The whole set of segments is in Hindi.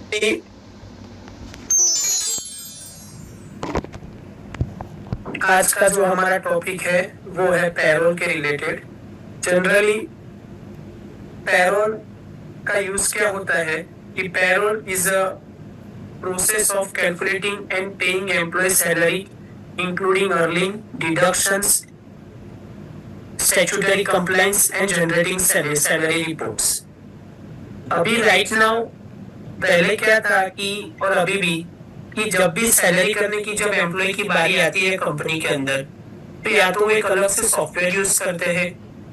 आज का जो हमारा टॉपिक है वो है पैरोल के रिलेटेड। जनरली पैरोल का यूज क्या होता है कि payroll is a process of calculating and paying employ salary including earning deductions statutory compliance and generating salary reports. अभी राइट नाउ पहले क्या था कि और अभी भी कि जब भी सैलरी करने की जब एम्प्लॉय की बारी आती है कंपनी के अंदर, तो या तो वो एक अलग से सॉफ्टवेयर यूज करते हैं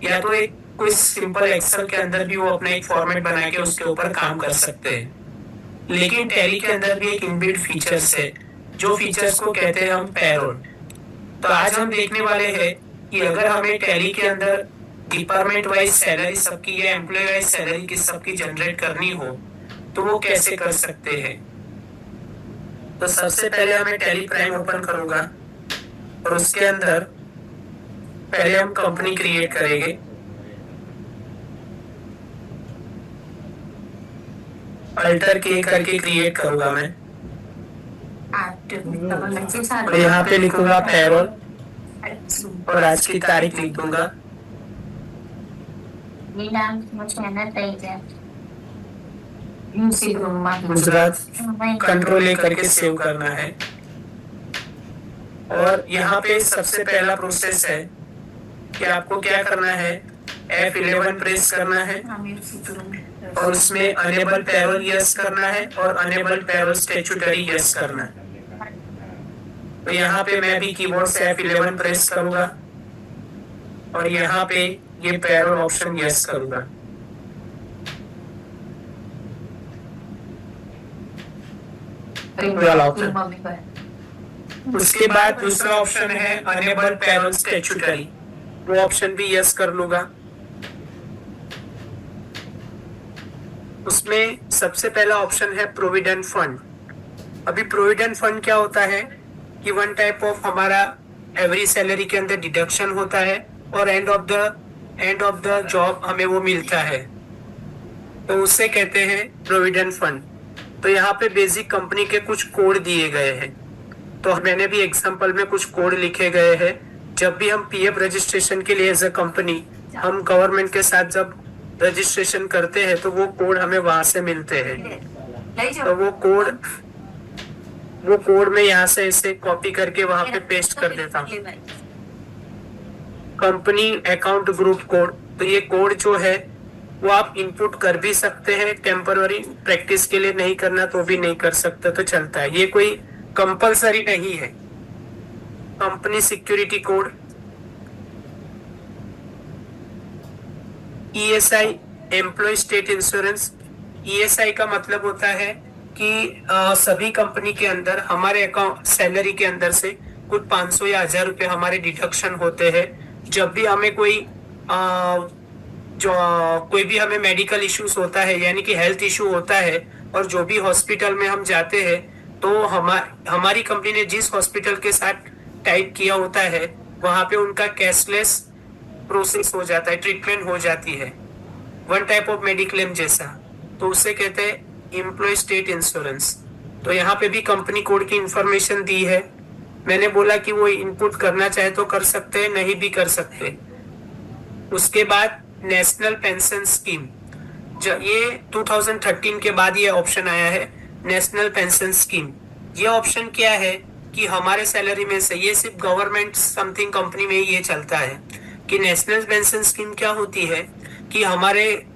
या तो एक कोई सिंपल एक्सेल के अंदर भी वो अपना एक फॉर्मेट बना के उसके ऊपर काम कर सकते हैं। लेकिन टैली के अंदर भी एक इनबिल्ट फीचर्स है, जो फीचर्स को कहते हैं हम पैरोल। तो आज हम देखने वाले हैं कि अगर हमें टैली के अंदर डिपार्टमेंट वाइज सैलरी सबकी या एम्प्लॉय वाइज सैलरी की सबकी जनरेट करनी हो तो वो कैसे कर सकते हैं। तो सबसे पहले हमें टैली प्राइम ओपन करूंगा और उसके अंदर पहले हम कंपनी क्रिएट करेंगे। अल्टर के करके क्रिएट करूंगा मैं और यहाँ पे लिखूंगा पैरोल और आज की तारीख लिख दूंगा। गुजरात कंट्रोल ए करके सेव करना है। और यहाँ पे सबसे पहला प्रोसेस है कि आपको क्या करना है, F11 प्रेस करना है और उसमें अनेबल पैरोल यस करना है और अनेबल पैरोल स्टैट्यूटरी यस करना है। तो यहाँ पे मैं भी कीबोर्ड से F11 प्रेस करूंगा और यहाँ पे ये पैरोल ऑप्शन यस करूंगा। उसके बाद दूसरा ऑप्शन है अनेबल पैरोल स्टैट्यूटरी, वो ऑप्शन भी यस कर लूंगा। उसमें सबसे पहला ऑप्शन है प्रोविडेंट फंड। अभी प्रोविडेंट फंड क्या होता है कि वन टाइप ऑफ हमारा एवरी सैलरी के अंदर डिडक्शन होता है और एंड ऑफ द जॉब हमें वो मिलता है, तो उससे कहते हैं प्रोविडेंट फंड। तो यहाँ पे बेसिक कंपनी के कुछ कोड दिए गए हैं, तो मैंने भी एग्जांपल में कुछ कोड लिखे गए हैं। जब भी हम पीएफ रजिस्ट्रेशन के लिए एज अ कंपनी हम गवर्नमेंट के साथ जब रजिस्ट्रेशन करते हैं तो वो कोड हमें वहां से मिलते हैं। तो वो कोड में यहाँ से इसे कॉपी करके वहां पे पेस्ट कर देता हूँ। कंपनी अकाउंट ग्रुप कोड, तो ये कोड जो है वो आप इनपुट कर भी सकते हैं, टेम्पररी प्रैक्टिस के लिए नहीं करना तो भी नहीं कर सकते तो चलता है, ये कोई कंपलसरी नहीं है। Company security code, ESI employ state insurance. ESI का मतलब होता है कि सभी कंपनी के अंदर हमारे अकाउंट सैलरी के अंदर से कुछ 500 या 1000 रुपए हमारे डिडक्शन होते हैं जब भी हमें कोई भी हमें मेडिकल इश्यूज होता है, यानी कि हेल्थ इशू होता है, और जो भी हॉस्पिटल में हम जाते हैं तो हमारी कंपनी ने जिस हॉस्पिटल के साथ टाइप किया होता है वहां पे उनका कैशलेस प्रोसेस हो जाता है, ट्रीटमेंट हो जाती है, वन टाइप ऑफ मेडिक्लेम जैसा, तो उससे कहते हैं एम्प्लॉय स्टेट इंश्योरेंस। तो यहाँ पे भी कंपनी कोड की इंफॉर्मेशन दी है। मैंने बोला कि वो इनपुट करना चाहे तो कर सकते हैं, नहीं भी कर सकते। उसके बाद नेशनल पेंशन स्कीम, ये 2013 के बाद ये ऑप्शन आया है नेशनल पेंशन स्कीम। ये ऑप्शन क्या है कि हमारे सैलरी में से, ये सिर्फ गवर्नमेंट समथिंग कंपनी में ये चलता है कि नेशनल पेंशन स्कीम क्या होती है कि हमारे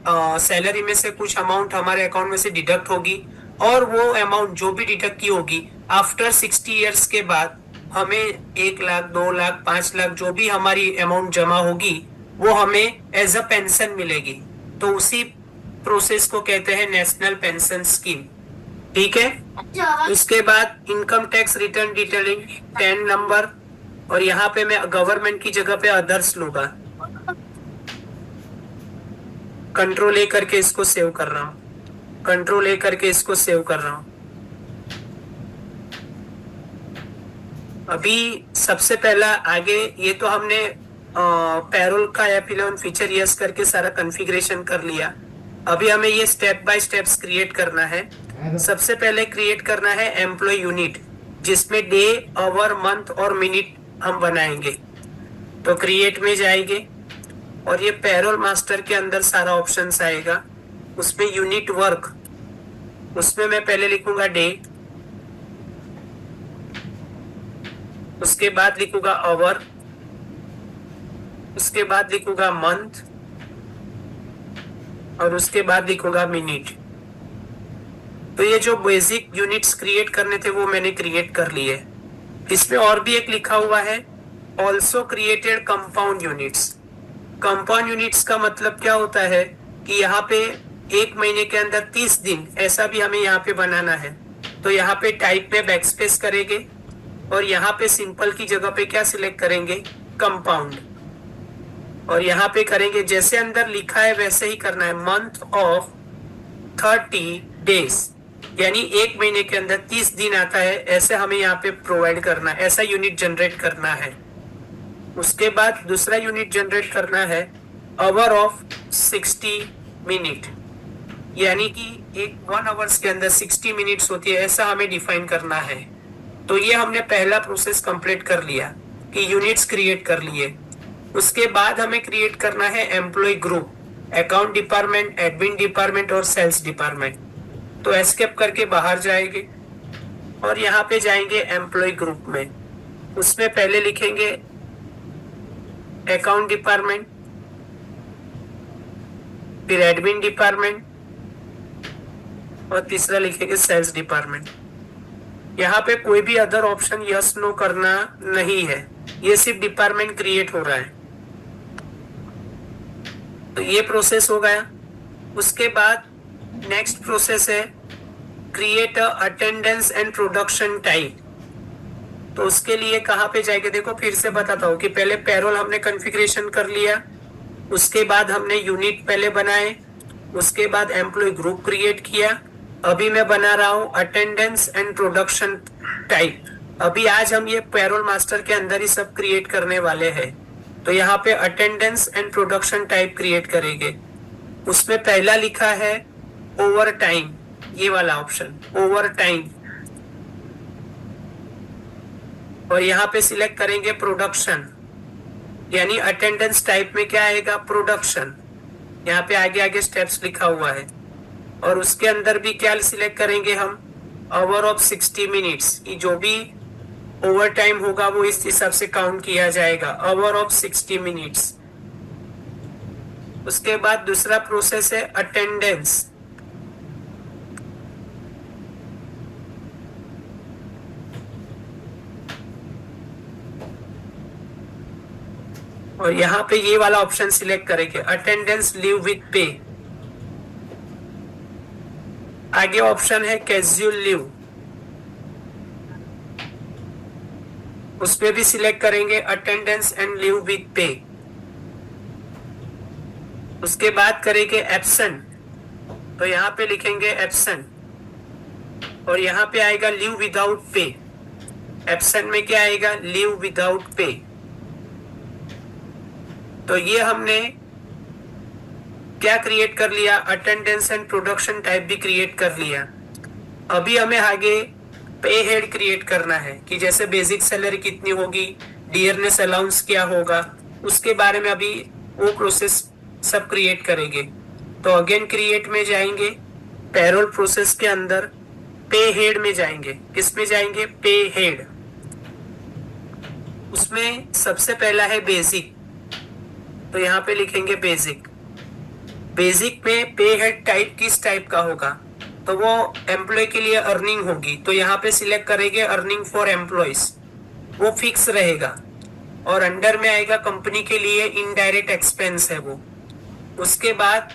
सैलरी में से कुछ अमाउंट हमारे अकाउंट में से डिडक्ट होगी और वो अमाउंट जो भी डिडक्ट की होगी आफ्टर 60 इयर्स के बाद हमें 1 लाख 2 लाख 5 लाख जो भी हमारी अमाउंट जमा होगी वो हमें एज अ पेंशन मिलेगी। तो उसी प्रोसेस को कहते हैं नेशनल पेंशन स्कीम। ठीक है। उसके बाद income tax return detailing 10 number, और यहाँ पे मैं गवर्नमेंट की जगह पे अदर्स लूंगा। कंट्रोल ए करके इसको सेव कर रहा हूँ, कंट्रोल ए करके इसको सेव कर रहा हूँ। अभी सबसे पहला आगे ये तो हमने पैरोल का F11 फीचर यस करके सारा कॉन्फ़िगरेशन कर लिया। अभी हमें ये स्टेप बाय स्टेप्स क्रिएट करना है। सबसे पहले क्रिएट करना है एम्प्लॉय यूनिट, जिसमें डे, आवर, मंथ और मिनट हम बनाएंगे। तो क्रिएट में जाएंगे और ये पैरोल मास्टर के अंदर सारा ऑप्शंस आएगा। उसमें यूनिट वर्क, उसमें मैं पहले लिखूंगा डे, उसके बाद लिखूंगा आवर, उसके बाद लिखूंगा मंथ और उसके बाद लिखूंगा मिनट। तो ये जो बेसिक यूनिट्स क्रिएट करने थे वो मैंने क्रिएट कर लिए। इसमें और भी एक लिखा हुआ है, also created compound units. Compound units का मतलब क्या होता है कि यहाँ पे एक महीने के अंदर 30 दिन ऐसा भी हमें यहाँ पे बनाना है। तो यहाँ पे टाइप में बैकस्पेस करेंगे और यहाँ पे सिंपल की जगह पे क्या सिलेक्ट करेंगे, कंपाउंड, और यहाँ पे करेंगे जैसे अंदर लिखा है वैसे ही करना है, मंथ ऑफ 30 डेज, यानी एक महीने के अंदर 30 दिन आता है, ऐसे हमें यहाँ पे प्रोवाइड करना है, ऐसा यूनिट जनरेट करना है। उसके बाद दूसरा यूनिट जनरेट करना है आवर ऑफ 60 मिनट, यानी कि एक 1 आवर्स के अंदर 60 मिनट्स होती है, ऐसा हमें डिफाइन करना है। तो ये हमने पहला प्रोसेस कंप्लीट कर लिया कि यूनिट्स क्रिएट कर लिए। उसके बाद हमें क्रिएट करना है employ group, account department, admin department और सेल्स डिपार्टमेंट। तो एस्केप करके बाहर जाएंगे और यहाँ पे जाएंगे एम्प्लॉय ग्रुप में। उसमें पहले लिखेंगे अकाउंट डिपार्टमेंट, फिर एडमिन डिपार्टमेंट और तीसरा लिखेंगे सेल्स डिपार्टमेंट। यहाँ पे कोई भी अदर ऑप्शन यस नो करना नहीं है, ये सिर्फ डिपार्टमेंट क्रिएट हो रहा है। तो ये प्रोसेस हो गया। उसके बाद नेक्स्ट प्रोसेस है create attendance and production type. तो उसके लिए कहाँ पे जाएंगे, देखो फिर से बताता हूँ कि पहले पैरोल हमने कॉन्फ़िगरेशन कर लिया, उसके बाद हमने यूनिट पहले बनाए, उसके बाद एम्प्लॉय ग्रुप क्रिएट किया। अभी मैं बना रहा हूँ अटेंडेंस एंड प्रोडक्शन टाइप। अभी आज हम ये पैरोल मास्टर के अंदर ही सब क्रिएट करने वाले हैं। तो यहाँ पे attendance and production type create करेंगे। उसमें पहला लिखा है ओवर टाइम, ये वाला ऑप्शन ओवर टाइम, और यहाँ पे सिलेक्ट करेंगे प्रोडक्शन, यानी अटेंडेंस टाइप में क्या आएगा, प्रोडक्शन। यहाँ पे आगे आगे स्टेप्स लिखा हुआ है। और उसके अंदर भी क्या सिलेक्ट करेंगे हम, आवर ऑफ 60 मिनट्स, की जो भी ओवर टाइम होगा वो इस हिसाब से काउंट किया जाएगा, आवर ऑफ 60 मिनट्स। उसके बाद दूसरा प्रोसेस है अटेंडेंस। और यहाँ पे ये वाला ऑप्शन सिलेक्ट करेंगे अटेंडेंस लीव विथ पे। आगे ऑप्शन है कैजुअल लीव, उस पे भी सिलेक्ट करेंगे अटेंडेंस एंड लीव विथ पे। उसके बाद करेंगे एब्सेंट, तो यहाँ पे लिखेंगे एब्सेंट और यहाँ पे आएगा लीव विदाउट पे। एब्सेंट में क्या आएगा, लीव विदाउट पे। तो ये हमने क्या क्रिएट कर लिया, अटेंडेंस एंड प्रोडक्शन टाइप भी क्रिएट कर लिया। अभी हमें आगे पे हेड क्रिएट करना है कि जैसे बेसिक सैलरी कितनी होगी, डियरनेस अलाउंस क्या होगा, उसके बारे में अभी वो प्रोसेस सब क्रिएट करेंगे। तो अगेन क्रिएट में जाएंगे, पैरोल प्रोसेस के अंदर पे हेड में जाएंगे। किस में जाएंगे, पे हेड। उसमें सबसे पहला है बेसिक, तो यहाँ पे लिखेंगे बेसिक। बेसिक में पे हेड टाइप किस टाइप का होगा, तो वो एम्प्लॉय के लिए अर्निंग होगी, तो यहाँ पे सिलेक्ट करेंगे अर्निंग फॉर एम्प्लॉयज, वो फिक्स रहेगा। और अंडर में आएगा कंपनी के लिए इनडायरेक्ट एक्सपेंस है वो। उसके बाद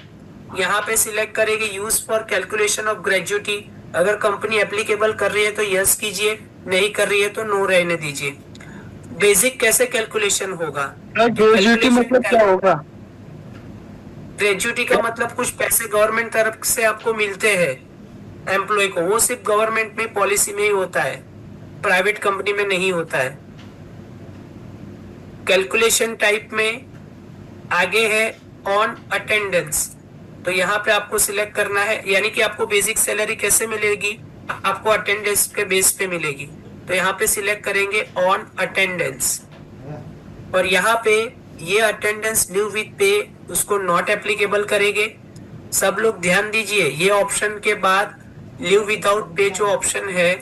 यहाँ पे सिलेक्ट करेंगे use for calculation of gratuity. अगर कंपनी एप्लीकेबल कर रही है तो यस कीजिए, नहीं कर रही है तो नो रहने दीजिए। बेसिक कैसे कैलकुलेशन होगा, ग्रेजुटी मतलब क्या होगा? ग्रेजुटी का मतलब कुछ पैसे गवर्नमेंट तरफ से आपको मिलते हैं एम्प्लॉय को, वो सिर्फ गवर्नमेंट में पॉलिसी में ही होता है, प्राइवेट कंपनी में नहीं होता है। कैलकुलेशन टाइप में आगे है ऑन अटेंडेंस, तो यहाँ पे आपको सिलेक्ट करना है, यानी कि आपको बेसिक सैलरी कैसे मिलेगी, आपको अटेंडेंस के बेस पे मिलेगी। तो यहाँ पे सिलेक्ट करेंगे ऑन अटेंडेंस, और यहाँ पे ये अटेंडेंस लीव विथ पे उसको नॉट एप्लीकेबल करेंगे। सब लोग ध्यान दीजिए, ये ऑप्शन के बाद लीव विदाउट पे जो ऑप्शन है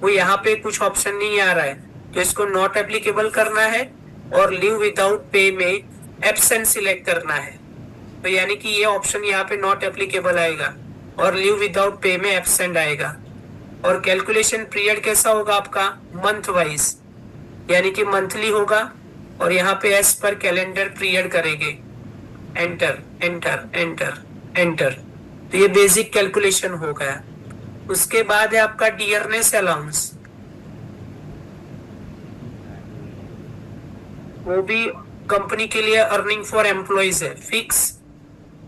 वो यहाँ पे कुछ ऑप्शन नहीं आ रहा है, तो इसको नॉट एप्लीकेबल करना है और लीव विदाउट पे में एब्सेंट सिलेक्ट करना है। तो यानी कि ये ऑप्शन यहाँ पे नॉट एप्लीकेबल आएगा और लीव विदाउट पे में एब्सेंट आएगा। और कैलकुलेशन पीरियड कैसा होगा आपका, मंथ वाइज, यानी कि मंथली होगा, और यहाँ पे एस पर कैलेंडर पीरियड करेंगे। Enter enter enter enter. तो ये बेसिक कैलकुलेशन हो गया। उसके बाद है आपका डियरनेस अलाउंस, वो भी कंपनी के लिए अर्निंग फॉर एम्प्लॉइज है। Fix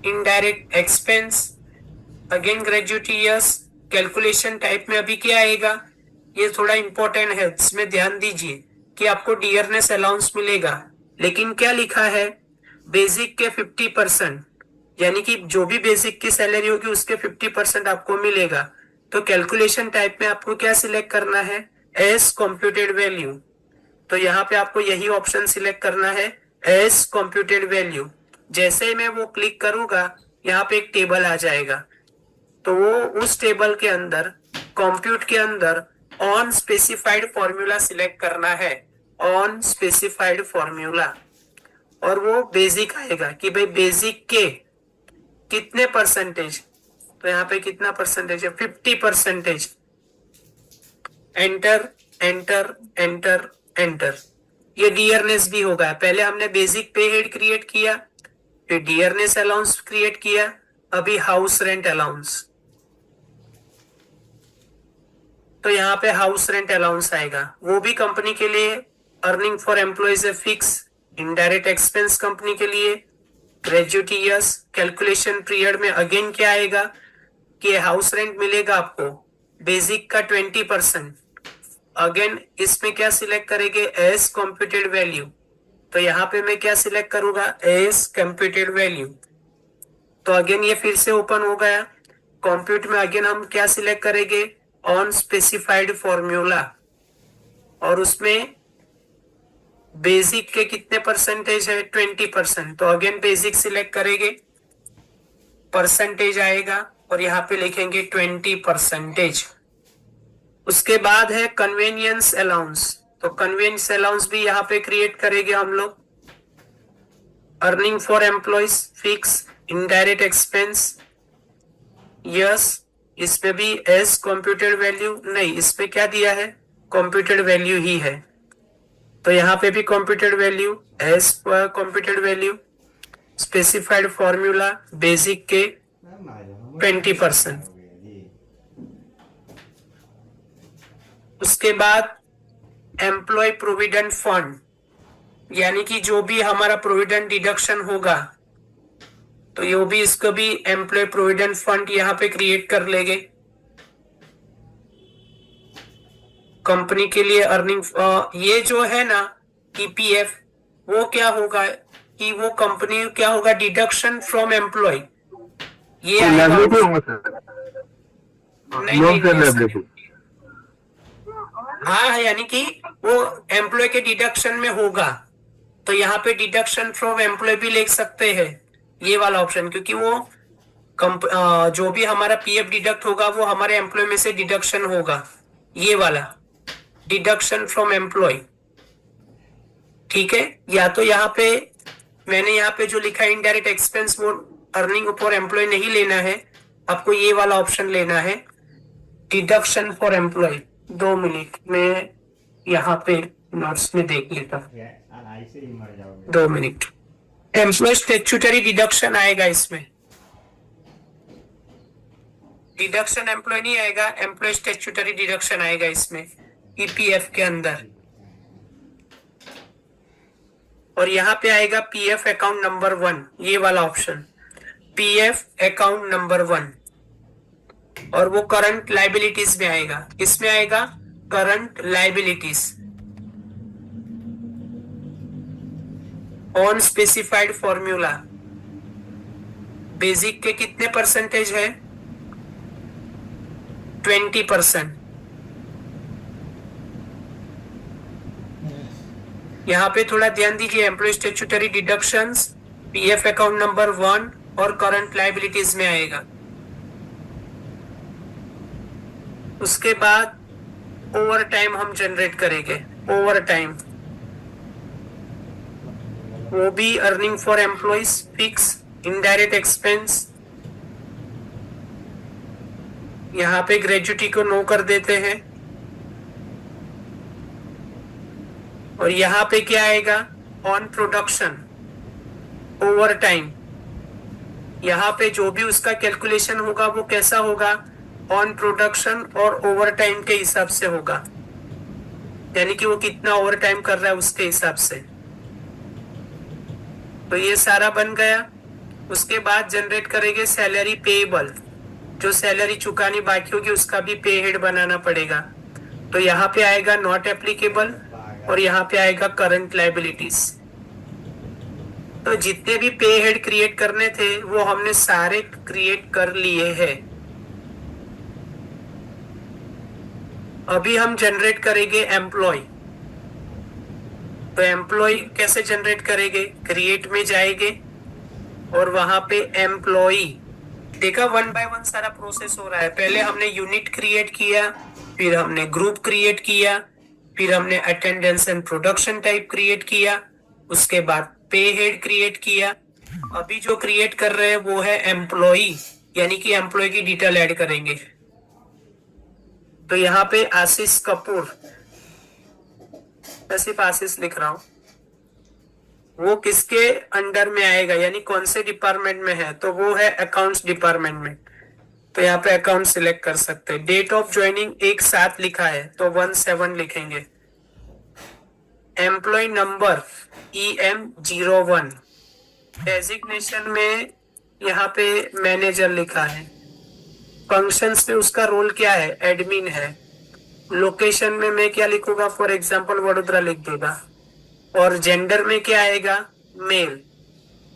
indirect expense, again gratuity years. Calculation type में अभी क्या आएगा, ये थोड़ा इंपॉर्टेंट है, इसमें ध्यान दीजिए कि आपको डियरनेस अलाउंस मिलेगा, लेकिन क्या लिखा है, बेसिक के 50%, यानी कि जो भी बेसिक की सैलरी होगी उसके 50% आपको मिलेगा। तो कैलकुलेशन टाइप में आपको क्या सिलेक्ट करना है, एज कंप्यूटेड वैल्यू। तो यहाँ पे आपको यही ऑप्शन सिलेक्ट करना है, एज कंप्यूटेड वैल्यू। जैसे ही मैं वो क्लिक करूंगा यहाँ पे एक टेबल आ जाएगा, तो वो उस टेबल के अंदर कंप्यूट के अंदर ऑन स्पेसिफाइड फॉर्मूला सिलेक्ट करना है, ऑन स्पेसिफाइड फॉर्मूला, और वो बेसिक आएगा कि भाई बेसिक के कितने परसेंटेज, तो यहाँ पे कितना परसेंटेज है, 50%। Enter enter enter enter. ये डियरनेस भी होगा, पहले हमने बेसिक पे हेड क्रिएट किया, फिर डियरनेस अलाउंस क्रिएट किया, अभी हाउस रेंट अलाउंस। तो यहाँ पे हाउस रेंट अलाउंस आएगा, वो भी कंपनी के लिए अर्निंग फॉर एम्प्लॉइज है। फिक्स इनडायरेक्ट एक्सपेंस कंपनी के लिए, ग्रेजुएटी ईयर्स। कैलकुलेशन पीरियड में अगेन क्या आएगा कि हाउस रेंट मिलेगा आपको बेसिक का 20%। अगेन इसमें क्या सिलेक्ट करेंगे, एज कंप्यूटेड वैल्यू। तो यहाँ पे मैं क्या सिलेक्ट करूंगा, एज कंप्यूटेड वैल्यू। तो अगेन ये फिर से ओपन हो गया। कंप्यूट में अगेन हम क्या सिलेक्ट करेंगे, ऑन स्पेसिफाइड फॉर्मूला, और उसमें बेसिक के कितने परसेंटेज है, 20%। तो अगेन बेसिक सिलेक्ट करेंगे, परसेंटेज आएगा और यहाँ पे लिखेंगे 20%। उसके बाद है कन्वेनियंस अलाउंस। तो कन्वेनियंस अलाउंस भी यहाँ पे क्रिएट करेंगे हम लोग। Earning for employees, fix indirect expense, yes. इसमें भी एज कंप्यूटेड वैल्यू नहीं, इसमें क्या दिया है, कंप्यूटेड वैल्यू ही है। तो यहाँ पे भी computed value, as computed value, specified formula, basic के 20%। उसके बाद एम्प्लॉय प्रोविडेंट फंड, यानी कि जो भी हमारा प्रोविडेंट डिडक्शन होगा, तो ये भी इसको भी एम्प्लॉय प्रोविडेंट फंड यहाँ पे क्रिएट कर लेंगे। कंपनी के लिए अर्निंग, ये जो है ना ईपीएफ, वो क्या होगा कि वो कंपनी क्या होगा, डिडक्शन फ्रॉम एम्प्लॉय। ये हाँ, यानी कि वो एम्प्लॉय के डिडक्शन में होगा, तो यहाँ पे डिडक्शन फ्रॉम एम्प्लॉय भी लिख सकते हैं, ये वाला ऑप्शन, क्योंकि वो जो भी हमारा पीएफ डिडक्ट होगा वो हमारे एम्प्लॉय में से डिडक्शन होगा, ये वाला डिडक्शन फ्रॉम एम्प्लॉय। ठीक है, या तो यहाँ पे मैंने यहाँ पे जो लिखा है इनडायरेक्ट एक्सपेंस, वो अर्निंग फॉर एम्प्लॉय नहीं लेना है, आपको ये वाला ऑप्शन लेना है, डिडक्शन फॉर एम्प्लॉय। 2 मिनट में यहाँ पे नोट्स में देख लेता हूँ, 2 मिनट। एम्प्लॉय स्टैट्यूटरी डिडक्शन आएगा इसमें, डिडक्शन एम्प्लॉय नहीं आएगा, एम्प्लॉय स्टैट्यूटरी डिडक्शन आएगा इसमें ईपीएफ के अंदर। और यहाँ पे आएगा पीएफ अकाउंट नंबर 1, ये वाला ऑप्शन, पीएफ अकाउंट नंबर 1, और वो करंट लाइबिलिटीज में आएगा, इसमें आएगा current liabilities on specified formula, basic के कितने परसेंटेज है? 20%। यहाँ पे थोड़ा ध्यान दीजिए, employ statutory deductions PF account number 1 और करंट लायबिलिटीज में आएगा। उसके बाद ओवर टाइम हम जनरेट करेंगे। ओवर टाइम वो भी earning for employees, fix, indirect expense. यहाँ पे ग्रेजुटी को नो कर देते हैं। और यहाँ पे क्या आएगा? On production, over time. यहाँ पे जो भी उसका कैलकुलेशन होगा वो कैसा होगा? ऑन प्रोडक्शन और ओवर टाइम के हिसाब से होगा, यानी कि वो कितना ओवर टाइम कर रहा है उसके हिसाब से। तो ये सारा बन गया। उसके बाद जनरेट करेंगे सैलरी पेएबल, जो सैलरी चुकानी बाकी होगी उसका भी पे हेड बनाना पड़ेगा। तो यहाँ पे आएगा नॉट एप्लीकेबल और यहाँ पे आएगा करंट लायबिलिटीज। तो जितने भी पे हेड क्रिएट करने थे वो हमने सारे क्रिएट कर लिए हैं। अभी हम जनरेट करेंगे एम्प्लॉय। तो एम्प्लॉय कैसे जनरेट करेंगे? क्रिएट में जाएंगे और वहां पे एम्प्लॉय, देखा 1 बाय 1 सारा प्रोसेस हो रहा है। पहले हमने यूनिट क्रिएट किया, फिर हमने ग्रुप क्रिएट किया, फिर हमने attendance and production type create किया, उसके बाद पे हेड क्रिएट किया। अभी जो क्रिएट कर रहे हैं वो है एम्प्लॉय, यानी कि एम्प्लॉय की डिटेल ऐड करेंगे। तो यहाँ पे आशीष कपूर, मैं सिर्फ आशीष लिख रहा हूं, वो किसके अंडर में आएगा, यानी कौन से डिपार्टमेंट में है? तो वो है अकाउंट्स डिपार्टमेंट में। तो यहाँ पे अकाउंट सिलेक्ट कर सकते हैं। डेट ऑफ ज्वाइनिंग एक साथ लिखा है तो 17 लिखेंगे। Employ number EM01। डेजिग्नेशन में यहाँ पे मैनेजर लिखा है। फंक्शंस में उसका रोल क्या है? एडमिन है। लोकेशन में मैं क्या लिखूंगा? फॉर एग्जांपल वडोदरा लिख दूंगा। और जेंडर में क्या आएगा? मेल।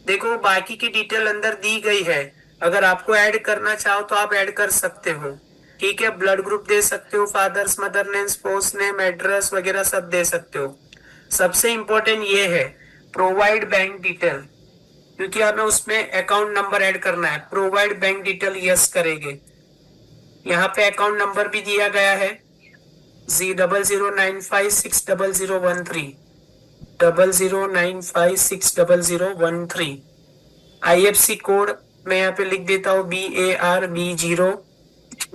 देखो बाकी की डिटेल अंदर दी गई है, अगर आपको ऐड करना चाहो तो आप ऐड कर सकते हो। ठीक है, ब्लड ग्रुप दे सकते हो, father's mother name, sports name, address वगैरह सब दे सकते हो। सबसे इंपॉर्टेंट ये है प्रोवाइड बैंक डिटेल, क्योंकि हमें उसमें अकाउंट नंबर ऐड करना है। प्रोवाइड बैंक डिटेल यस करेंगे। यहाँ पे अकाउंट नंबर भी दिया गया है Z0095600013 0095600013। IFC कोड मैं यहाँ पे लिख देता हूँ BARB0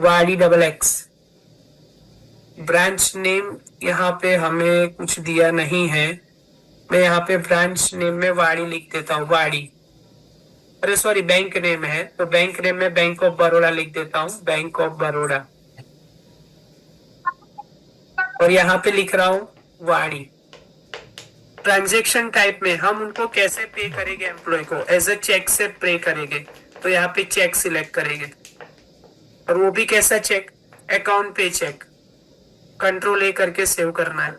YDXX। ब्रांच नेम यहाँ पे हमें कुछ दिया नहीं है, मैं यहाँ पे ब्रांच नेम में वाड़ी लिख देता हूँ। वाड़ी, अरे सॉरी, बैंक नेम है तो बैंक नेम में बैंक ऑफ बड़ौदा लिख देता हूँ, बैंक ऑफ बड़ौदा। और यहाँ पे लिख रहा हूँ वाड़ी। ट्रांजैक्शन टाइप में हम उनको कैसे पे करेंगे? एम्प्लॉय को एज अ चेक से पे करेंगे, तो यहाँ पे चेक सिलेक्ट करेंगे। और वो भी कैसा चेक? अकाउंट पे चेक। कंट्रोल A करके सेव करना है।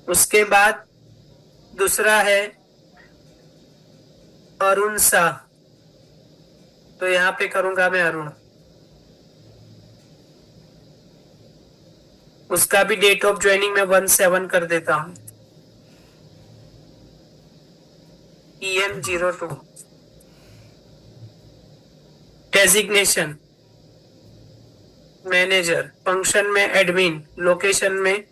उसके बाद दूसरा है अरुण शाह, तो यहाँ पे करूंगा मैं अरुण। उसका भी डेट ऑफ ज्वाइनिंग में 17 कर देता हूं। EM02। डेजिग्नेशन मैनेजर, फंक्शन में एडमिन, लोकेशन में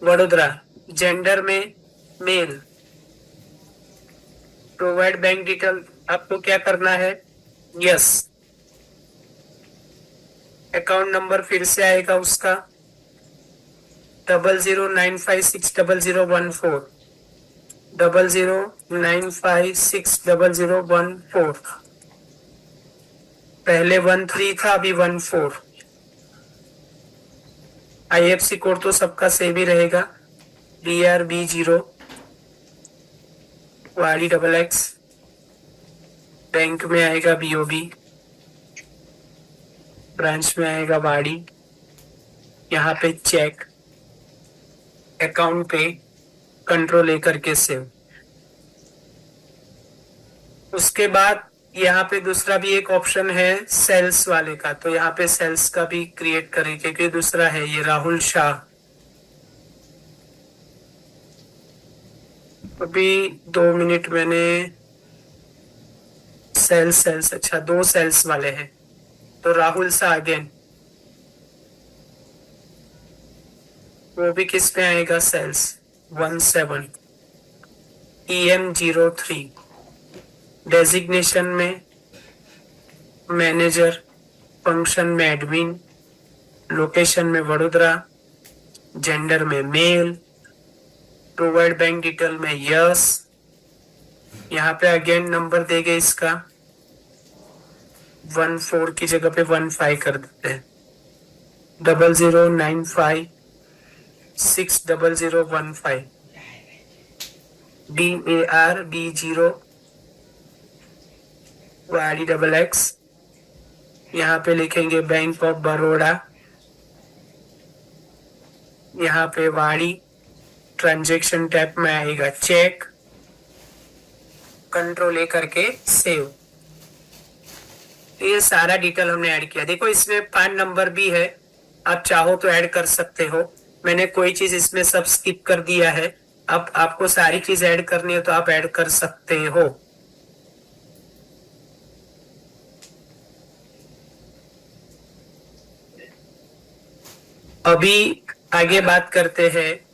वडोदरा, जेंडर में मेल। प्रोवाइड बैंक डिटेल आपको क्या करना है? यस। अकाउंट नंबर फिर से आएगा उसका 0095600014 0095600014। पहले 13 था, अभी 14। IFC कोड तो सबका सेम ही रहेगा BRB0 YDXX। बैंक में आएगा BOB, ब्रांच में आएगा वाड़ी। यहाँ पे चेक, अकाउंट पे कंट्रोल A करके सेव। उसके बाद यहाँ पे दूसरा भी एक ऑप्शन है सेल्स वाले का, तो यहाँ पे सेल्स का भी क्रिएट करें क्योंकि दूसरा है ये राहुल शाह। अभी 2 मिनट मैंने सेल्स अच्छा 2 सेल्स वाले हैं, तो राहुल शाह अगेन वो भी किस पे आएगा, सेल्स 17 EM03। डेजिग्नेशन में मैनेजर, फंक्शन में एडमिन, लोकेशन में वडोदरा, जेंडर में मेल, प्रोवाइड बैंक डिटेल में यस। यहाँ पे अगेन नंबर देंगे इसका 14 की जगह पे 15 कर देते हैं, 0095600015 DARD0 YDXX। यहाँ पे लिखेंगे बैंक ऑफ बड़ौदा, यहाँ पे वाड़ी, ट्रांजैक्शन टैब में आएगा चेक, कंट्रोल ए करके सेव। ये सारा डिटेल हमने ऐड किया। देखो इसमें पैन नंबर भी है, आप चाहो तो ऐड कर सकते हो। मैंने कोई चीज इसमें सब स्किप कर दिया है, अब आपको सारी चीज ऐड करनी है तो आप ऐड कर सकते हो। अभी आगे बात करते हैं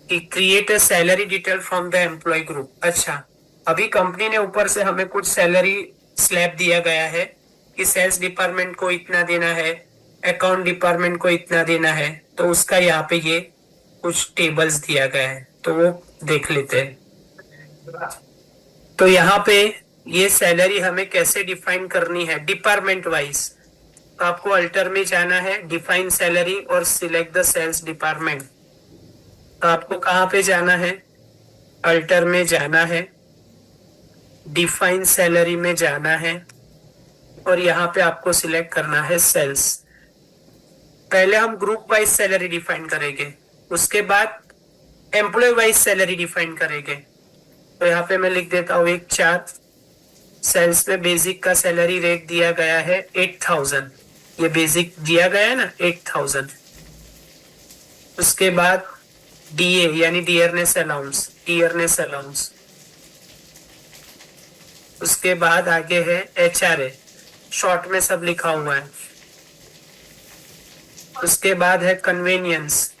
कि create a salary detail from the employ group. अच्छा, अभी कंपनी ने ऊपर से हमें कुछ सैलरी स्लैब दिया गया है कि सेल्स डिपार्टमेंट को इतना देना है, अकाउंट डिपार्टमेंट को इतना देना है, तो उसका यहाँ पे ये कुछ टेबल्स दिया गया है, तो वो देख लेते हैं। तो यहाँ पे ये सैलरी हमें कैसे डिफाइन करनी है डिपार्टमेंट वाइज, तो आपको अल्टर में जाना है, डिफाइन सैलरी और सिलेक्ट द सेल्स डिपार्टमेंट। तो आपको कहाँ पे जाना है, अल्टर में जाना है, डिफाइन सैलरी में जाना है और यहाँ पे आपको सिलेक्ट करना है सेल्स। पहले हम ग्रुप वाइज सैलरी डिफाइन करेंगे, उसके बाद एम्प्लॉय वाइज सैलरी डिफाइन करेंगे। तो यहाँ पे मैं लिख देता हूँ एक चार्ट, सेल्स में बेसिक का सैलरी रेट दिया गया है 8000, ये बेसिक दिया गया है ना 8000। उसके बाद DA यानी डियरनेस अलाउंस, उसके बाद आगे है HRA, शॉर्ट में सब लिखा हुआ है। उसके बाद है कन्वेनियंस,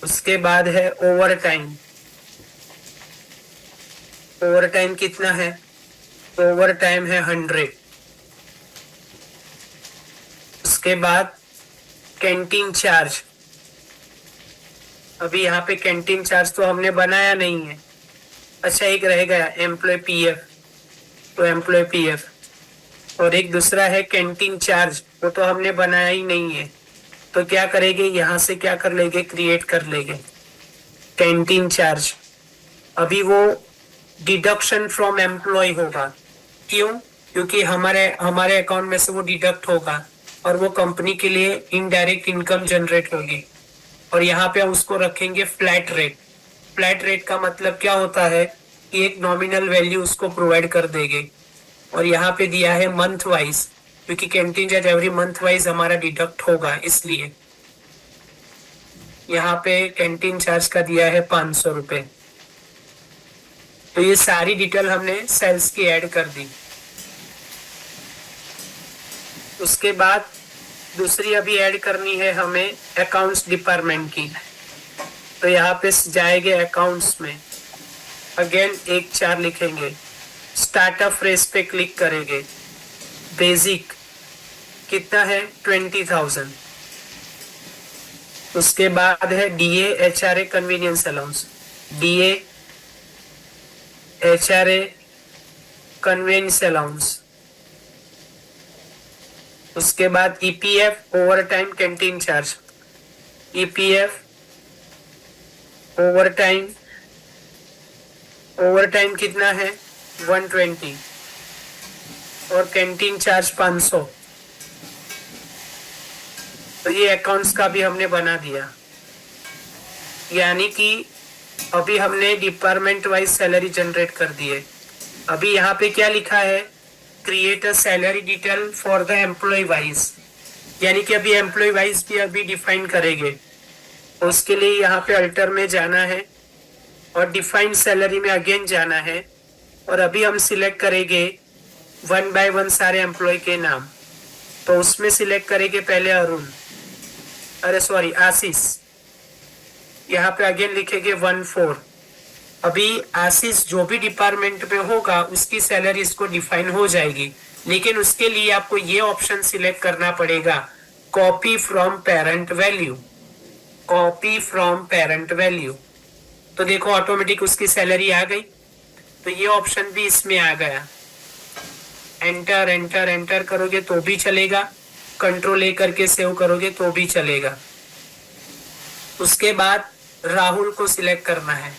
उसके बाद है ओवर टाइम कितना है, ओवर टाइम है 100। उसके बाद कैंटीन चार्ज, अभी यहाँ पे कैंटीन चार्ज तो हमने बनाया नहीं है। अच्छा, एक रह गया एम्प्लॉय PF, तो एम्प्लॉय PF, और एक दूसरा है कैंटीन चार्ज, वो तो हमने बनाया ही नहीं है। तो क्या करेंगे, यहाँ से क्या कर लेंगे, क्रिएट कर लेंगे कैंटीन चार्ज। अभी वो डिडक्शन फ्रॉम एम्प्लॉय होगा, क्यों, क्योंकि हमारे अकाउंट में से वो डिडक्ट होगा और वो कंपनी के लिए इनडायरेक्ट इनकम जनरेट होगी। और यहाँ पे हम उसको रखेंगे फ्लैट रेट। फ्लैट रेट का मतलब क्या होता है कि एक नॉमिनल वैल्यू उसको प्रोवाइड कर देंगे। और यहाँ पे दिया है मंथ वाइज, क्योंकि canteen charge every month wise हमारा डिडक्ट होगा, इसलिए यहाँ पे कैंटीन चार्ज का दिया है 500 रुपए। तो ये सारी डिटेल हमने सेल्स की ऐड कर दी। उसके बाद दूसरी अभी ऐड करनी है हमें अकाउंट्स डिपार्टमेंट की। तो यहाँ पे जाएंगे अकाउंट्स में, अगेन एक 4 लिखेंगे, स्टार्टअप फ्रेश पे क्लिक करेंगे, बेसिक कितना है 20,000। उसके बाद है DA HRA convenience allowance, DA HRA convenience allowance. उसके बाद EPF over time canteen charge, EPF over time कितना है 120 और कैंटीन चार्ज 500। तो ये अकाउंट्स का भी हमने बना दिया, यानी कि अभी हमने डिपार्टमेंट वाइज सैलरी जनरेट कर दी है। अभी यहाँ पे क्या लिखा है, create a salary detail for the employ wise, यानी कि अभी एम्प्लॉय वाइज भी अभी डिफाइन करेंगे। उसके लिए यहाँ पे अल्टर में जाना है और डिफाइंड सैलरी में अगेन जाना है, और अभी हम सिलेक्ट करेंगे 1 बाय 1 सारे एम्प्लॉय के नाम। तो उसमें सिलेक्ट करेंगे पहले अरुण, अरे सॉरी आशीष, यहाँ पे अगेन लिखेंगे 1-4। अभी आशीष जो भी डिपार्टमेंट में होगा उसकी सैलरी इसको डिफाइन हो जाएगी, लेकिन उसके लिए आपको ये ऑप्शन सिलेक्ट करना पड़ेगा, copy from parent value, copy from parent value. तो देखो ऑटोमेटिक उसकी सैलरी आ गई। तो ये ऑप्शन भी इसमें आ गया। एंटर एंटर एंटर करोगे तो भी चलेगा, कंट्रोल ए करके सेव करोगे तो भी चलेगा। उसके बाद राहुल को सिलेक्ट करना है,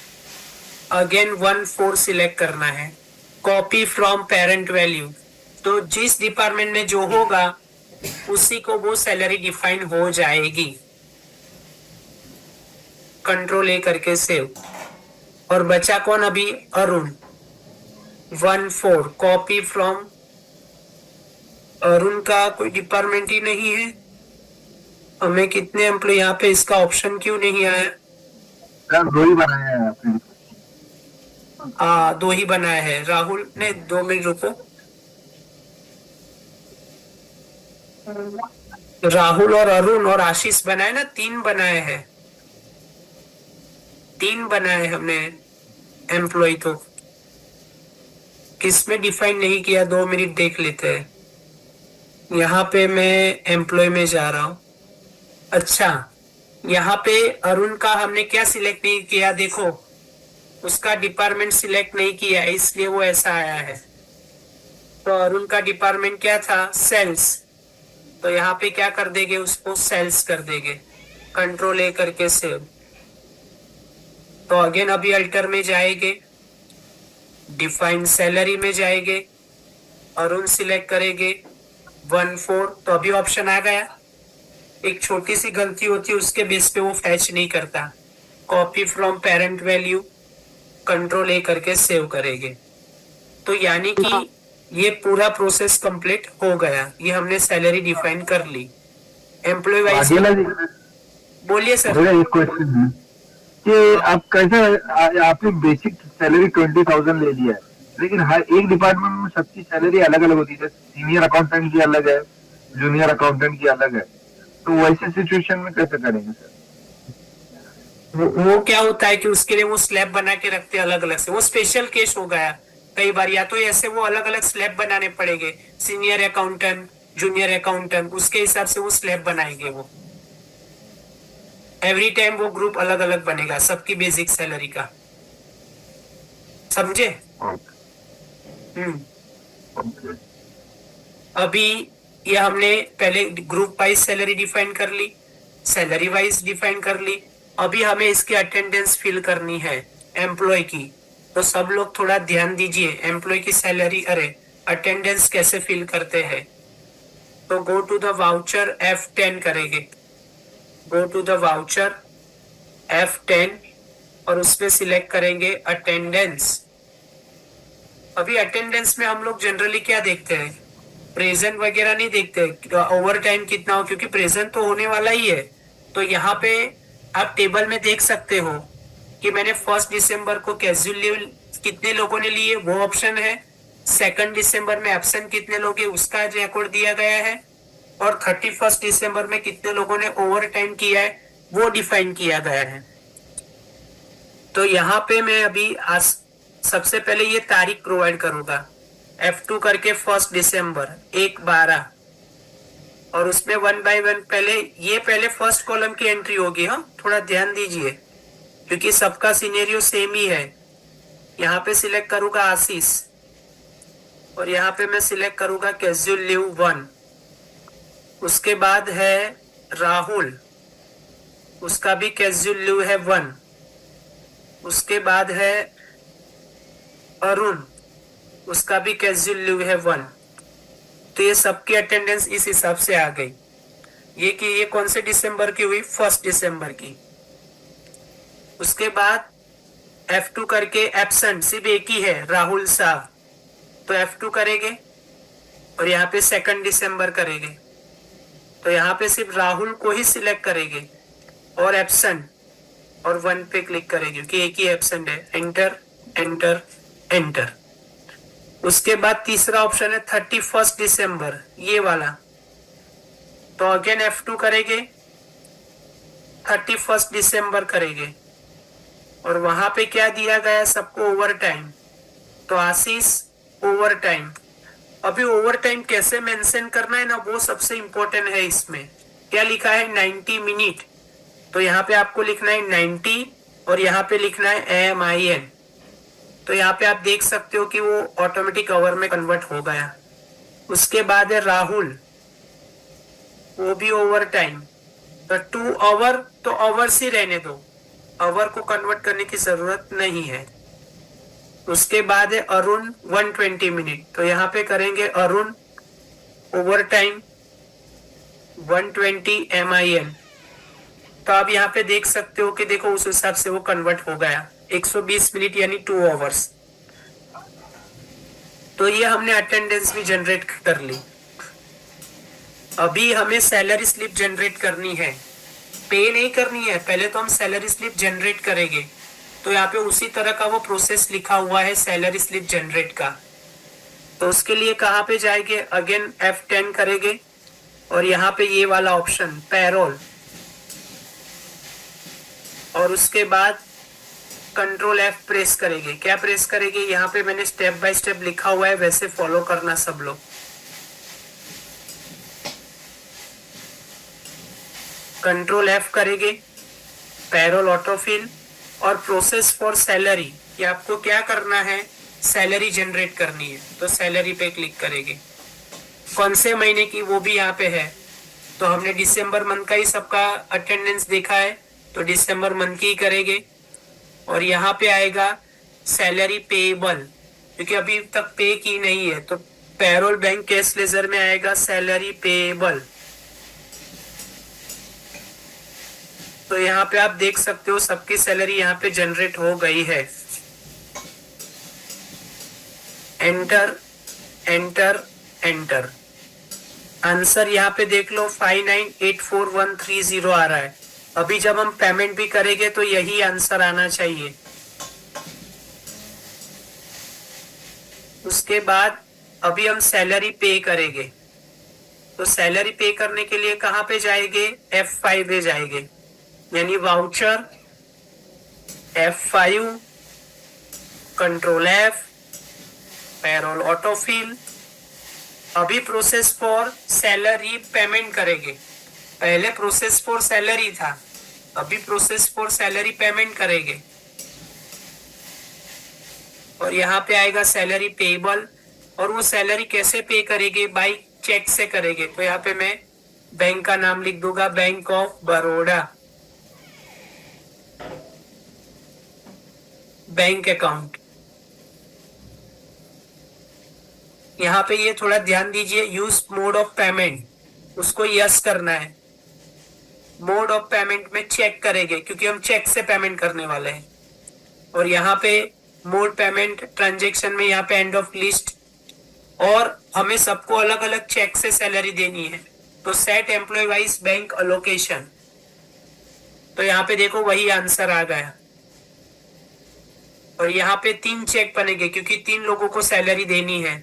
अगेन 1-4 सिलेक्ट करना है, कॉपी फ्रॉम पेरेंट वैल्यू। तो जिस डिपार्टमेंट में जो होगा उसी को वो सैलरी डिफाइन हो जाएगी, कंट्रोल ए करके सेव। और बचा कौन अभी, अरुण, 1-4 कॉपी फ्रॉम, अरुण का कोई डिपार्टमेंट ही नहीं है। हमें कितने एम्प्लॉय, यहाँ पे इसका ऑप्शन क्यों नहीं आया? दो ही बनाया है आपने। दो ही बनाया है। राहुल ने 2 मिनट रुको, राहुल और अरुण और आशीष बनाए ना, 3 बनाए हैं, 3 बनाए हमने एम्प्लॉय। तो किसमें डिफाइन नहीं किया, 2 मिनट देख लेते हैं। यहाँ पे मैं एम्प्लॉय में जा रहा हूँ। अच्छा, यहाँ पे अरुण का हमने क्या सिलेक्ट नहीं किया, देखो उसका डिपार्टमेंट सिलेक्ट नहीं किया, इसलिए वो ऐसा आया है। तो अरुण का डिपार्टमेंट क्या था, सेल्स। तो यहाँ पे क्या कर देंगे, उसको सेल्स कर देंगे, कंट्रोल ए करके सेव। तो अगेन अभी अल्टर में जाएंगे, डिफाइन सैलरी में जाएंगे, अरुण सिलेक्ट करेंगे 1-4। तो अभी ऑप्शन आ गया। एक छोटी सी गलती होती है, उसके बेस पे वो फैच नहीं करता, copy from parent value, control ए करके सेव करेंगे। तो यानी कि ये पूरा प्रोसेस कंप्लीट हो गया, ये हमने सैलरी डिफाइन कर ली। एम्प्लॉय वाइज बोलिए सर। एक क्वेश्चन है कि आप कैसे, आपने बेसिक सैलरी 20,000 ले लिया है, लेकिन हर एक डिपार्टमेंट में सबकी सैलरी अलग अलग होती है। सीनियर अकाउंटेंट की अलग है, जूनियर अकाउंटेंट की अलग है, तो वैसे सिचुएशन में कैसे करेंगे सर? वो क्या होता है कि उसके लिए वो स्लैब बना के रखते हैं अलग अलग से, वो स्पेशल केस हो गया कई बार, या तो ऐसे वो अलग अलग स्लैब बनाने पड़ेंगे, सीनियर अकाउंटेंट, जूनियर अकाउंटेंट, उसके हिसाब से वो स्लैब बनाएंगे। वो एवरी टाइम वो ग्रुप अलग अलग बनेगा सबकी बेसिक सैलरी का, समझे? अभी ये हमने पहले ग्रुप वाइज सैलरी डिफाइन कर ली, सैलरी वाइज डिफाइन कर ली। अभी हमें इसकी अटेंडेंस फिल करनी है एम्प्लॉय की। तो सब लोग थोड़ा ध्यान दीजिए, एम्प्लॉय की सैलरी, अरे अटेंडेंस कैसे फिल करते हैं। तो go to the voucher, F10 करेंगे, go to the voucher F10 और उसमें सिलेक्ट करेंगे अटेंडेंस। अभी अटेंडेंस में हम लोग जनरली क्या देखते हैं, प्रेजेंट वगैरह नहीं देखते, ओवर टाइम कितना हो, क्योंकि प्रेजेंट तो होने वाला ही है। तो यहाँ पे आप टेबल में देख सकते हो कि मैंने 1 दिसंबर को कैजुअल लीव कितने लोगों ने लिए, वो ऑप्शन है। 2 दिसंबर में एब्सेंट कितने लोग हैं उसका रिकॉर्ड दिया गया है, और 31 दिसंबर में कितने लोगों ने ओवर टाइम किया है वो डिफाइन किया गया है। तो यहाँ पे मैं अभी आज सबसे पहले ये तारीख प्रोवाइड करूंगा, F2 करके 1 दिसंबर 1-12, और उसमें 1 बाय 1 पहले फर्स्ट कॉलम की एंट्री होगी। हाँ, थोड़ा ध्यान दीजिए क्योंकि सबका सिनेरियो सेम ही है। यहाँ पे सिलेक्ट करूंगा आशीष, और यहाँ पे मैं सिलेक्ट करूंगा कैजुअल लीव 1। उसके बाद है राहुल, उसका भी कैजुअल लीव है 1। उसके बाद है अरुण, उसका भी कैजुअल लीव है 1। तो ये सबकी अटेंडेंस इस हिसाब से आ गई। ये कौन से दिसंबर की हुई, 1 दिसंबर की। उसके बाद F2 करके एब्सेंट सिर्फ एक ही है, राहुल साहब, तो F2 करेंगे और यहाँ पे 2 दिसंबर करेंगे। तो यहाँ पे सिर्फ राहुल को ही सिलेक्ट करेंगे और एब्सेंट और 1 पे क्लिक करेंगे क्योंकि एक ही एब्सेंट है। Enter enter enter. उसके बाद तीसरा ऑप्शन है 31 दिसंबर, ये वाला, तो अगेन F2 करेंगे, 31 दिसंबर करेंगे और वहां पे क्या दिया गया सबको, ओवर टाइम, तो आशीष ओवर टाइम। अभी ओवर टाइम कैसे मेंशन करना है ना, वो सबसे इंपॉर्टेंट है। इसमें क्या लिखा है 90 मिनट, तो यहाँ पे आपको लिखना है 90 और यहाँ पे लिखना है MIN। तो यहाँ पे आप देख सकते हो कि वो ऑटोमेटिक आवर में कन्वर्ट हो गया। उसके बाद है राहुल, वो भी ओवर टाइम, तो 2 आवर, तो आवर्स ही रहने दो, आवर को कन्वर्ट करने की जरूरत नहीं है। उसके बाद है अरुण 120 मिनट, तो यहाँ पे करेंगे अरुण ओवर टाइम 120 MIN। तो आप यहाँ पे देख सकते हो कि देखो उस हिसाब से वो कन्वर्ट हो गया, 120 मिनट यानी 2 आवर्स। तो ये हमने अटेंडेंस भी जनरेट कर ली। अभी हमें सैलरी स्लिप जनरेट करनी है, पे नहीं करनी है, पहले तो हम सैलरी स्लिप जनरेट करेंगे। तो यहाँ पे उसी तरह का वो प्रोसेस लिखा हुआ है सैलरी स्लिप जनरेट का। तो उसके लिए कहाँ पे जाएंगे, अगेन F10 करेंगे और यहाँ पे ये वाला ऑप्शन पैरोल, और उसके बाद कंट्रोल F प्रेस करेंगे। क्या प्रेस करेंगे, यहाँ पे मैंने स्टेप बाय स्टेप लिखा हुआ है, वैसे फॉलो करना सब लोग। कंट्रोल F करेंगे, पैरोल ऑटोफिल और प्रोसेस फॉर सैलरी, ये आपको क्या करना है, सैलरी जनरेट करनी है, तो सैलरी पे क्लिक करेंगे। कौन से महीने की वो भी यहाँ पे है, तो हमने दिसंबर मंथ का ही सबका अटेंडेंस देखा है, तो दिसंबर मंथ की ही करेंगे। और यहाँ पे आएगा सैलरी पेएबल, क्योंकि अभी तक पे की नहीं है, तो पैरोल बैंक कैश लेजर में आएगा सैलरी पेएबल। तो यहाँ पे आप देख सकते हो सबकी सैलरी यहाँ पे जनरेट हो गई है। Enter enter enter. आंसर यहाँ पे देख लो 5984,130 आ रहा है। अभी जब हम पेमेंट भी करेंगे तो यही आंसर आना चाहिए। उसके बाद अभी हम सैलरी पे करेंगे, तो सैलरी पे करने के लिए कहाँ पे जाएंगे, F5 पे जाएंगे, यानी voucher F5, control F, payroll autofill. अभी प्रोसेस फॉर सैलरी पेमेंट करेंगे, पहले प्रोसेस फॉर सैलरी था, अभी प्रोसेस फॉर सैलरी पेमेंट करेंगे। और यहाँ पे आएगा सैलरी पेएबल, और वो सैलरी कैसे पे करेंगे, बाई चेक से करेंगे। तो यहाँ पे मैं बैंक का नाम लिख दूंगा, bank of Baroda, bank account. यहाँ पे ये थोड़ा ध्यान दीजिए, यूज मोड ऑफ पेमेंट, उसको यस करना है। मोड ऑफ पेमेंट में चेक करेंगे क्योंकि हम चेक से पेमेंट करने वाले हैं। और यहाँ पे मोड पेमेंट ट्रांजेक्शन में यहाँ पे एंड ऑफ लिस्ट, और हमें सबको अलग अलग चेक से सैलरी देनी है, तो set employ wise bank allocation. तो यहाँ पे देखो वही आंसर आ गया। और यहाँ पे 3 चेक बनेंगे क्योंकि 3 लोगों को सैलरी देनी है,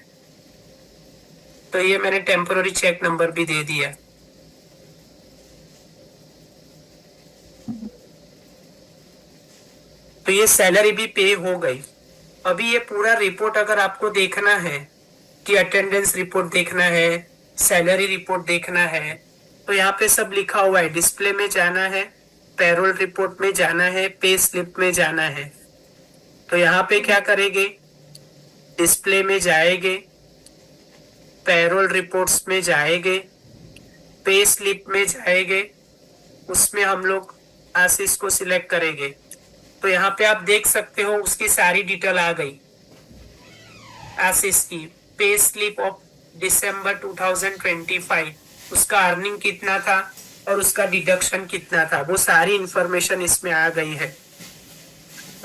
तो ये मैंने टेम्पोररी चेक नंबर भी दे दिया। तो ये सैलरी भी पे हो गई। अभी ये पूरा रिपोर्ट अगर आपको देखना है कि अटेंडेंस रिपोर्ट देखना है, सैलरी रिपोर्ट देखना है, तो यहाँ पे सब लिखा हुआ है। डिस्प्ले में जाना है, पैरोल रिपोर्ट में जाना है, पे स्लिप में जाना है। तो यहाँ पे क्या करेंगे, डिस्प्ले में जाएंगे, पैरोल रिपोर्ट्स में जाएंगे, पे स्लिप में जाएंगे, उसमें हम लोग आशीष को सिलेक्ट करेंगे। तो यहाँ पे आप देख सकते हो उसकी सारी डिटेल आ गई आशीष की। पे स्लिप ऑफ दिसंबर 2025, उसका अर्निंग कितना था और उसका डिडक्शन कितना था, वो सारी इंफॉर्मेशन इसमें आ गई है।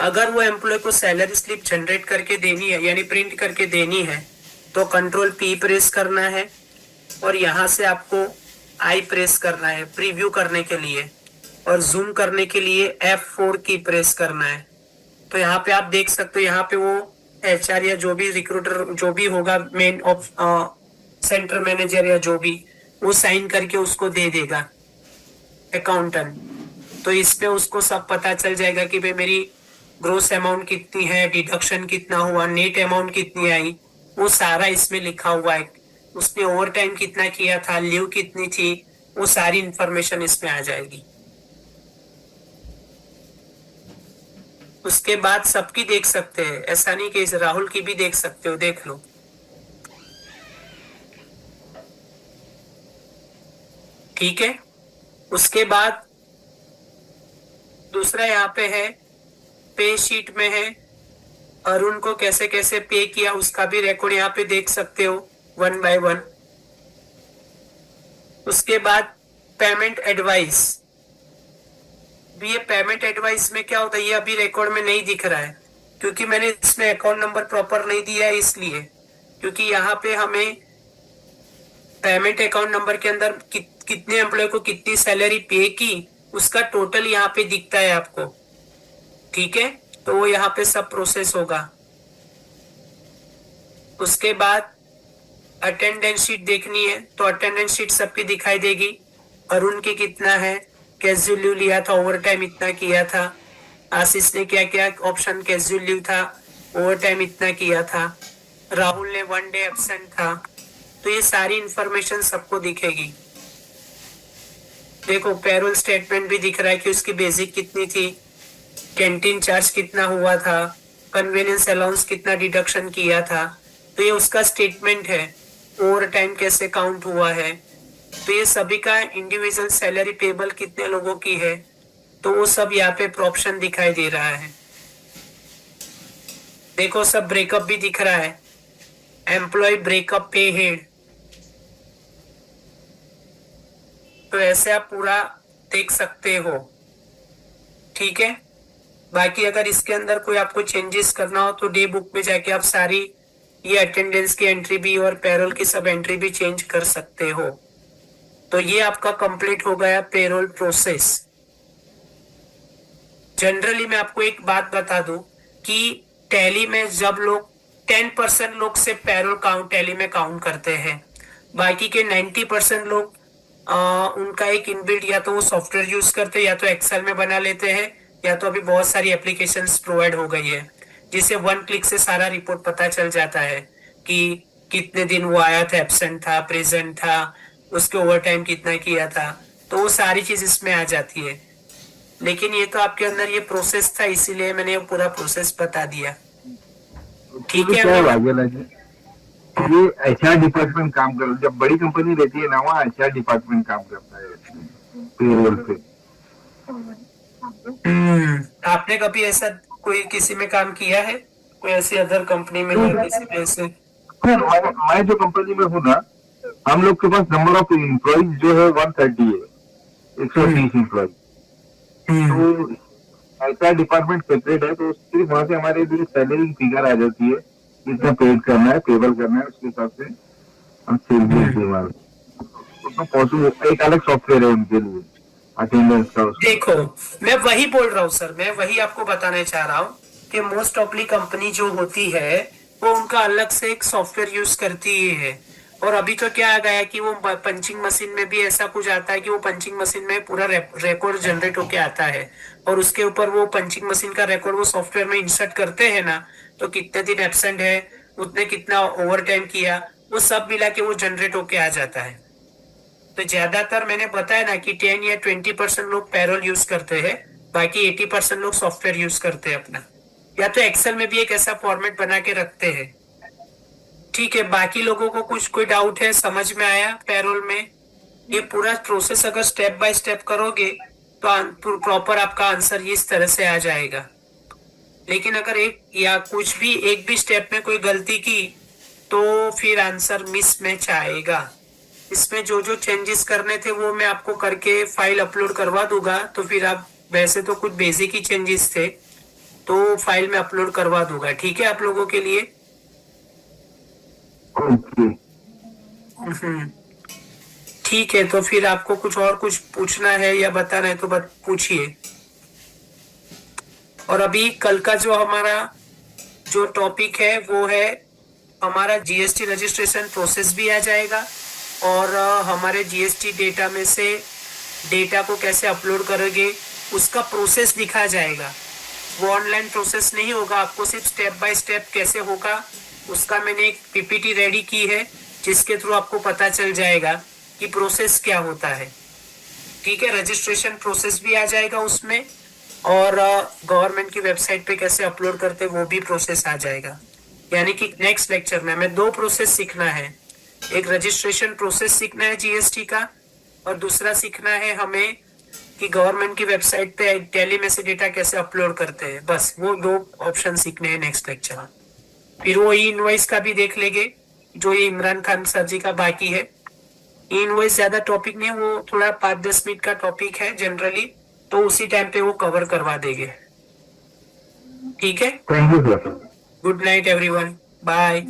अगर वो एम्प्लॉय को सैलरी स्लिप जनरेट करके देनी है यानी प्रिंट करके देनी है तो कंट्रोल पी प्रेस करना है और यहाँ से आपको आई प्रेस करना है प्रीव्यू करने के लिए और जूम करने के लिए F4 की प्रेस करना है। तो यहाँ पे आप देख सकते हो, यहाँ पे वो HR या जो भी रिक्रूटर जो भी होगा मेन ऑफ सेंटर मैनेजर या जो भी, वो साइन करके उसको दे देगा अकाउंटेंट। तो इसमें उसको सब पता चल जाएगा कि भाई मेरी ग्रोस अमाउंट कितनी है, डिडक्शन कितना हुआ, नेट अमाउंट कितनी आई, वो सारा इसमें लिखा हुआ है। उसने ओवर टाइम कितना किया था, लीव कितनी थी, वो सारी इंफॉर्मेशन इसमें आ जाएगी। उसके बाद सबकी देख सकते हैं, ऐसा नहीं कि राहुल की भी देख सकते हो, देख लो। ठीक है। उसके बाद दूसरा यहाँ पे है पे शीट में है अरुण को कैसे कैसे पे किया, उसका भी रिकॉर्ड यहाँ पे देख सकते हो 1 by 1। उसके बाद पेमेंट एडवाइस, ये पेमेंट एडवाइस में क्या होता है ये अभी रिकॉर्ड में नहीं दिख रहा है क्योंकि मैंने इसमें अकाउंट नंबर प्रॉपर नहीं दिया है, इसलिए क्योंकि यहाँ पे हमें पेमेंट अकाउंट नंबर के अंदर कितने एम्प्लॉय को कितनी सैलरी पे की उसका टोटल यहाँ पे दिखता है आपको। ठीक है, तो वो यहाँ पे सब प्रोसेस होगा। उसके बाद अटेंडेंस शीट देखनी है तो अटेंडेंस शीट सबकी दिखाई देगी। अरुण की कितना है, कैजुअल लीव लिया था, ओवर टाइम इतना किया था। आशीष ने क्या क्या ऑप्शन कैजुअल लीव था, ओवर टाइम इतना किया था। राहुल ने 1 डे एब्सेंट था। तो ये सारी इंफॉर्मेशन सबको दिखेगी। देखो पेरोल स्टेटमेंट भी दिख रहा है कि उसकी बेसिक कितनी थी, कैंटीन चार्ज कितना हुआ था, कन्वीनियंस अलाउंस कितना डिडक्शन किया था। तो ये उसका स्टेटमेंट है। ओवर टाइम कैसे काउंट हुआ है, तो ये सभी का इंडिविजुअल सैलरी पेबल कितने लोगों की है, तो वो सब यहाँ पे ऑप्शन दिखाई दे रहा है। देखो सब ब्रेकअप भी दिख रहा है, एम्प्लॉय ब्रेकअप पे हेड। तो ऐसे आप पूरा देख सकते हो। ठीक है, बाकी अगर इसके अंदर कोई आपको चेंजेस करना हो तो डे बुक में जाके आप सारी ये अटेंडेंस की एंट्री भी और पेरोल की सब एंट्री भी चेंज कर सकते हो। तो ये आपका कंप्लीट हो गया पेरोल प्रोसेस। जनरली मैं आपको एक बात बता दूं कि टैली में जब लोग 10% लोग से पेरोल काउंट टैली में काउंट करते हैं, बाकी के 90% लोग उनका एक इनबिल्ट या तो वो सॉफ्टवेयर यूज करते हैं या तो एक्सेल में बना लेते हैं या तो अभी बहुत सारी एप्लीकेशंस प्रोवाइड हो गई है जिससे 1 क्लिक से सारा रिपोर्ट पता चल जाता है कि कितने दिन वो आया था, एब्सेंट था, प्रेजेंट था, उसके ओवर टाइम कितना किया था। तो वो सारी चीज इसमें आ जाती है। लेकिन ये तो आपके अंदर ये प्रोसेस था, इसीलिए मैंने वो पूरा प्रोसेस बता दिया। ठीक है, ये HR डिपार्टमेंट काम कर, जब बड़ी कंपनी रहती है ना वहाँ HR डिपार्टमेंट काम करता है पेरोल पे। आपने कभी ऐसा कोई किसी में काम किया है, कोई ऐसी अदर कंपनी में या किसी में ऐसे? मैं जो कंपनी में हूँ ना, हम लोग के पास नंबर ऑफ एम्प्लॉइज जो है 130 है, 130 एम्प्लॉइज। तो HR डिपार्टमेंट सेपरेट है, तो सिर्फ वहाँ से हमारे जो सैलरी फिगर आ जाती है, कितना पेड करना है, पेबल करना है, उसके हिसाब से हम उसमें एक अलग सॉफ्टवेयर है उनके लिए अटेंडेंस का। देखो मैं वही बोल रहा हूँ सर, मैं वही आपको बताना चाह रहा हूँ कि मोस्ट ऑफली कंपनी जो होती है वो उनका अलग से एक सॉफ्टवेयर यूज करती ही है। और अभी तो क्या आ गया कि वो पंचिंग मशीन में भी ऐसा कुछ आता है कि वो पंचिंग मशीन में पूरा रिकॉर्ड जनरेट होके आता है और उसके ऊपर वो पंचिंग मशीन का रिकॉर्ड वो सॉफ्टवेयर में इंसर्ट करते हैं ना, तो कितने दिन एब्सेंट है, उतने कितना ओवर टाइम किया, वो सब मिला के वो जनरेट होके आ जाता है। तो ज्यादातर मैंने बताया ना कि 10 या 20% लोग पेरोल यूज करते हैं, बाकी 80% लोग सॉफ्टवेयर यूज करते हैं अपना, या तो एक्सेल में भी एक ऐसा फॉर्मेट बना के रखते हैं। ठीक है, बाकी लोगों को कुछ कोई डाउट है, समझ में आया पेरोल में? ये पूरा प्रोसेस अगर स्टेप बाय स्टेप करोगे तो प्रॉपर आपका आंसर इस तरह से आ जाएगा। लेकिन अगर एक या कुछ भी एक भी स्टेप में कोई गलती की तो फिर आंसर मिसमैच आएगा। इसमें जो जो चेंजेस करने थे वो मैं आपको करके फाइल अपलोड करवा दूंगा, तो फिर आप, वैसे तो कुछ बेसिक ही चेंजेस थे, तो फाइल में अपलोड करवा दूंगा। ठीक है आप लोगों के लिए। ओके। हम्म, ठीक है। तो फिर आपको कुछ पूछना है या बताना है तो पूछिए। और अभी कल का जो हमारा जो टॉपिक है वो है हमारा जीएसटी रजिस्ट्रेशन प्रोसेस भी आ जाएगा, और हमारे जीएसटी डेटा में से डेटा को कैसे अपलोड करोगे उसका प्रोसेस दिखा जाएगा। वो ऑनलाइन प्रोसेस नहीं होगा, आपको सिर्फ स्टेप बाय स्टेप कैसे होगा उसका मैंने एक पीपीटी रेडी की है, जिसके थ्रू आपको पता चल जाएगा कि प्रोसेस क्या होता है। ठीक है, रजिस्ट्रेशन प्रोसेस भी आ जाएगा उसमें, और गवर्नमेंट की वेबसाइट पे कैसे अपलोड करते वो भी प्रोसेस आ जाएगा। यानी कि नेक्स्ट लेक्चर में हमें 2 प्रोसेस सीखना है। एक रजिस्ट्रेशन प्रोसेस सीखना है जीएसटी का, और दूसरा सीखना है हमें कि गवर्नमेंट की वेबसाइट पे टैली में से डेटा कैसे अपलोड करते हैं। बस वो 2 ऑप्शन सीखने हैं नेक्स्ट लेक्चर में। फिर वो ई इनवॉइस का भी देख लेंगे, जो ये इमरान खान सर जी का बाकी है। ई इनवॉइस ज्यादा टॉपिक नहीं, वो थोड़ा 5-10 मिनट का टॉपिक है जनरली, तो उसी टाइम पे वो कवर करवा देंगे। ठीक है, thank you sir. Good night everyone, bye.